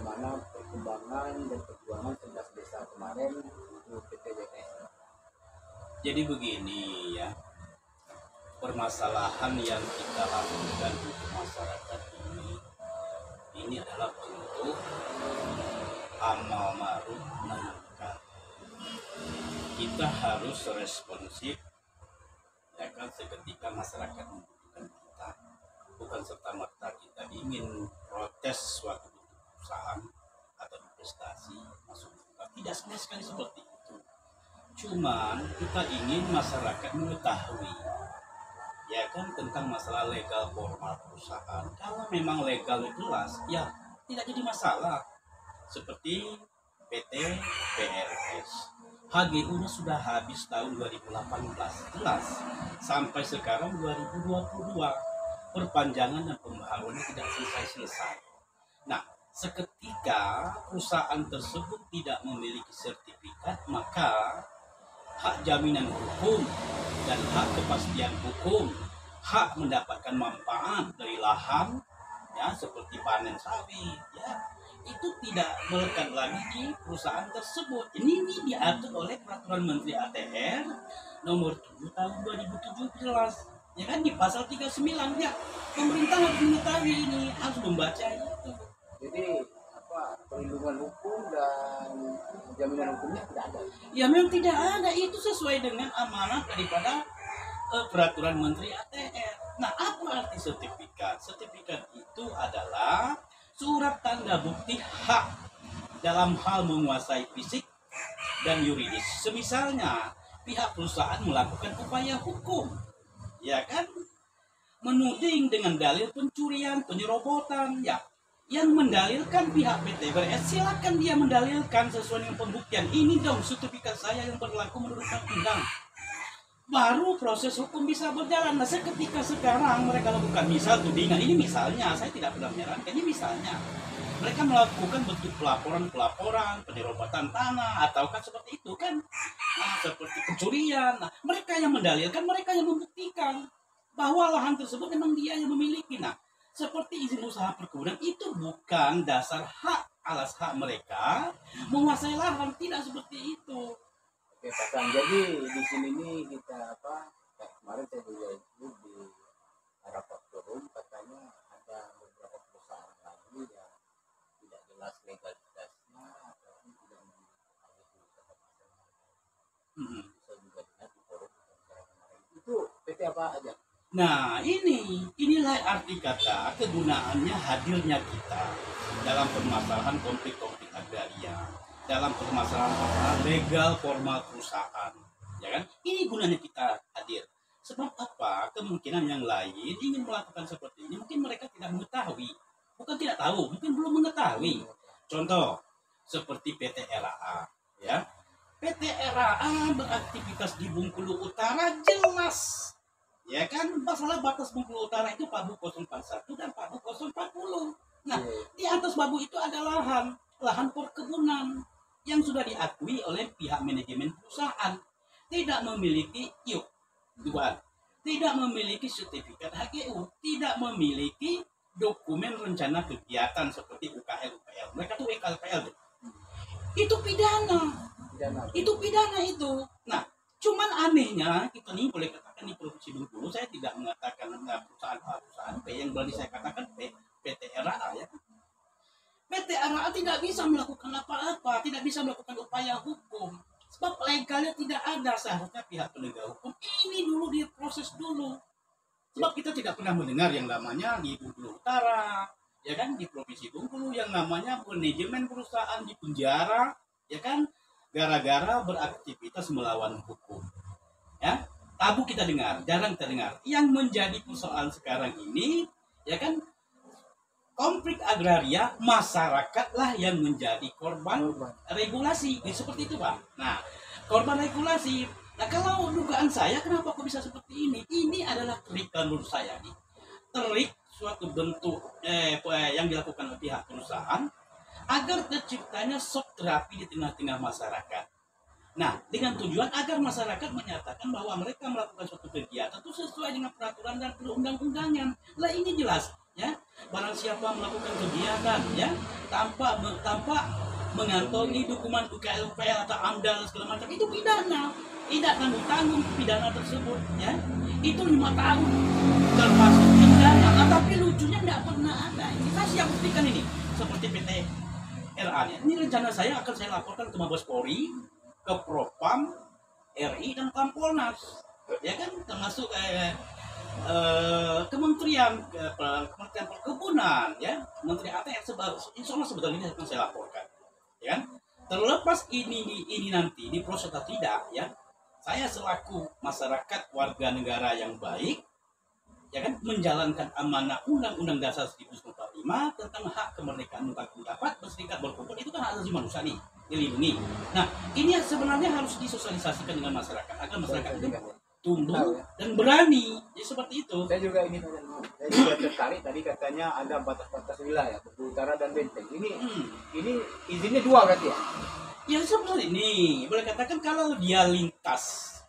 bagaimana perkembangan dan perjuangan 11 desa kemarin untuk PT JKN. Jadi begini ya, permasalahan yang kita lakukan untuk masyarakat ini adalah bentuk amal ma'ruf nahi munkar. Kita harus responsif, ya kan, seketika masyarakat membutuhkan kita. Bukan serta-merta kita ingin protes suatu perusahaan atau investasi masuk kita. Tidak sama sekali seperti itu. Cuman kita ingin masyarakat mengetahui, ya kan, tentang masalah legal formal perusahaan. Kalau memang legal jelas, ya tidak jadi masalah. Seperti PT PRS, HGU-nya sudah habis tahun 2018, jelas. Sampai sekarang 2022, perpanjangan dan pembaharuannya tidak selesai-selesai. Nah, seketika perusahaan tersebut tidak memiliki sertifikat, maka hak jaminan hukum dan hak kepastian hukum, hak mendapatkan manfaat dari lahan, ya, seperti panen sawit, ya, itu tidak melekat lagi di perusahaan tersebut. Ini diatur oleh Peraturan Menteri ATR nomor 7 tahun 2007, jelas, ya kan, di pasal 39. Ya, pemerintah harus mengetahui ini, harus membaca itu. Jadi perlindungan hukum dan jaminan hukumnya tidak ada. Ya memang tidak ada, itu sesuai dengan amanat daripada Peraturan Menteri ATR. Nah, apa arti sertifikat? Sertifikat itu adalah surat tanda bukti hak dalam hal menguasai fisik dan yuridis. Semisalnya pihak perusahaan melakukan upaya hukum, ya kan, menuding dengan dalil pencurian, penyerobotan, ya, yang mendalilkan pihak PT BRS, silakan dia mendalilkan sesuai dengan pembuktian. Ini dong sertifikat saya yang berlaku menurut undang-undang. Baru proses hukum bisa berjalan. Nah, ketika sekarang mereka lakukan misal tudingan, ini misalnya, saya tidak pernah menyarankan, ini misalnya mereka melakukan bentuk pelaporan, penyerobatan tanah, atau kan seperti itu kan, nah, seperti pencurian. Nah, mereka yang mendalilkan, mereka yang membuktikan bahwa lahan tersebut memang dia yang memiliki. Nah, seperti izin usaha perkebunan itu bukan dasar hak alas hak mereka menguasai lahan, tidak seperti itu. Oke Pak Sang, jadi di sini nih kita kemarin saya juga itu di rapat forum, katanya ada beberapa perusahaan lagi yang tidak jelas legalitasnya atau tidak memiliki bisa juga dilihat di forum kemarin. Itu PT apa aja? Nah, inilah arti kata kegunaannya hadirnya kita dalam permasalahan konflik-konflik agraria, dalam permasalahan legal formal perusahaan, ya kan? Ini gunanya kita hadir. Sebab apa? Kemungkinan yang lain ingin melakukan seperti ini, mungkin mereka tidak mengetahui, bukan tidak tahu, mungkin belum mengetahui. Contoh seperti PT RAA, ya. PT RAA beraktivitas di Bengkulu Utara jelas, ya kan, masalah batas Bengkulu Utara itu Pabu 041 dan Pabu 040. Nah, di atas Pabu itu ada lahan perkebunan yang sudah diakui oleh pihak manajemen perusahaan, tidak memiliki tidak memiliki sertifikat HGU, tidak memiliki dokumen rencana kegiatan seperti UKL. Mereka tuh UKL. Itu pidana. Itu pidana itu. Nah, cuman anehnya kita nih boleh katakan di Provinsi Bengkulu, saya tidak mengatakan perusahaan P, yang berani saya katakan PT RAA, ya. PT RAA tidak bisa melakukan apa-apa, tidak bisa melakukan upaya hukum. Sebab legalnya tidak ada. Seharusnya pihak penegak hukum ini dulu diproses dulu. Sebab kita tidak pernah mendengar yang namanya di Bengkulu Utara, ya kan, di Provinsi Bengkulu yang namanya manajemen perusahaan di penjara, ya kan, gara-gara beraktivitas melawan hukum. Ya, tabu kita dengar, jarang kita dengar. Yang menjadi persoalan sekarang ini, ya kan, konflik agraria, masyarakatlah yang menjadi korban regulasi. Seperti itu, Pak. Nah, korban regulasi. Nah, kalau dugaan saya, kenapa kok bisa seperti ini? Ini adalah trik menurut saya nih. Trik suatu bentuk yang dilakukan oleh pihak perusahaan agar terciptanya shock terapi di tengah-tengah masyarakat. Nah, dengan tujuan agar masyarakat menyatakan bahwa mereka melakukan suatu kegiatan itu sesuai dengan peraturan dan perundang-undangan. Lah, ini jelas, ya. Barang siapa melakukan kegiatan, ya, tanpa mengantongi dokumen UKLPL atau AMDAL segala macam, itu pidana. Tidak tanggung-tanggung pidana tersebut, ya. Itu 5 tahun termasuk pidana. Nah, tapi lucunya nggak pernah ada. Ini saya siap buktikan ini seperti PT RA nya. Ini rencana saya akan saya laporkan ke Mabes Polri, ke Propam RI dan Kompolnas, ya kan, termasuk Kementerian Perkebunan, ya, Menteri ATR, insya Allah sebetulnya akan saya laporkan, ya kan. Terlepas ini nanti diproses atau tidak, ya, saya selaku masyarakat warga negara yang baik, ya kan, menjalankan amanah Undang-Undang Dasar 1945 tentang hak kemerdekaan pendapat, berserikat, berkumpul, itu kan hak asasi manusia nih, dilindungi. Nah, ini sebenarnya harus disosialisasikan dengan masyarakat agar masyarakat itu tumbuh dan berani, ya, seperti itu. Saya juga tertarik tadi katanya ada batas-batas wilayah Bogor Utara dan Benteng. Ini izinnya 2 berarti ya? Ya seperti ini, boleh katakan kalau dia lintas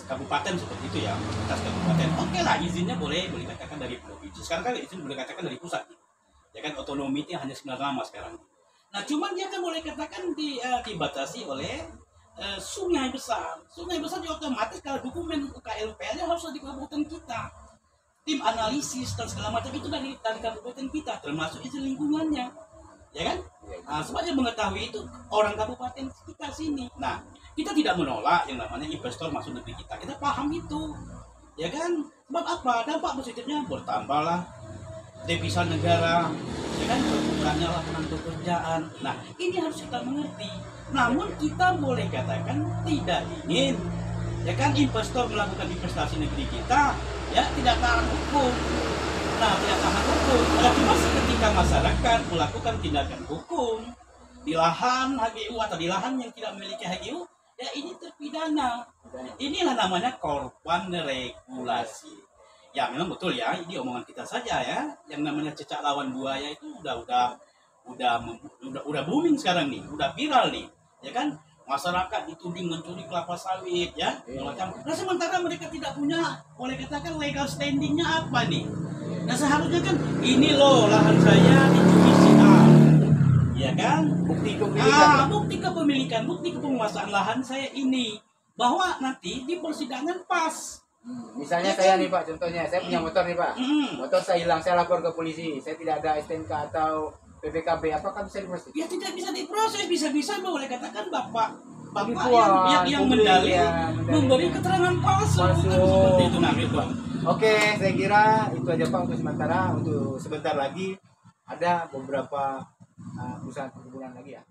kabupaten seperti itu ya, lintas kabupaten, oke lah, izinnya boleh katakan dari provinsi. Sekarang kan izin boleh katakan dari pusat, ya kan, otonomi itu hanya 9 nama sekarang. Nah, cuman dia kan boleh katakan dibatasi oleh sungai besar juga otomatis kalau dokumen UKLPL harus di kabupaten kita. Tim analisis dan segala macam itu dari kabupaten kita, termasuk izin lingkungannya, ya kan? Nah, semuanya mengetahui itu orang kabupaten kita sini. Nah, kita tidak menolak yang namanya investor masuk negeri kita. Kita paham itu, ya kan? Sebab apa? Dampak positifnya bertambahlah devisa negara, ya kan, berbukannya lapangan pekerjaan. Nah, ini harus kita mengerti. Namun kita boleh katakan tidak ingin, ya kan, investor melakukan investasi negeri kita, ya, tidak tahan hukum. Nah, tidak tahan hukum. Cuma ketika masyarakat melakukan tindakan hukum di lahan HGU atau di lahan yang tidak memiliki HGU, ya ini terpidana. Inilah namanya korban regulasi. Ya memang betul ya, ini omongan kita saja ya. Yang namanya cecak lawan buaya itu udah booming sekarang nih, udah viral nih, ya kan? Masyarakat dituding mencuri kelapa sawit, ya, macam. Nah, sementara mereka tidak punya, boleh katakan, legal standingnya apa nih? Nah, seharusnya kan ini loh lahan saya dicuri si A, ya kan? Bukti kepemilikan. Bukti kepemilikan, bukti penguasaan lahan saya ini, bahwa nanti di persidangan pas. Misalnya saya nih Pak, contohnya saya punya motor nih Pak, motor saya hilang, saya lapor ke polisi, saya tidak ada STNK atau PPKB, apakah bisa diproses? Ya tidak bisa diproses, bisa-bisa boleh katakan bapak Penipuan, yang publik, mendalil, ya, memberi keterangan palsu, kan seperti itu nah itu. Oke, saya kira itu aja Pak untuk sementara. Untuk sebentar lagi ada beberapa perusahaan perkebunan lagi ya.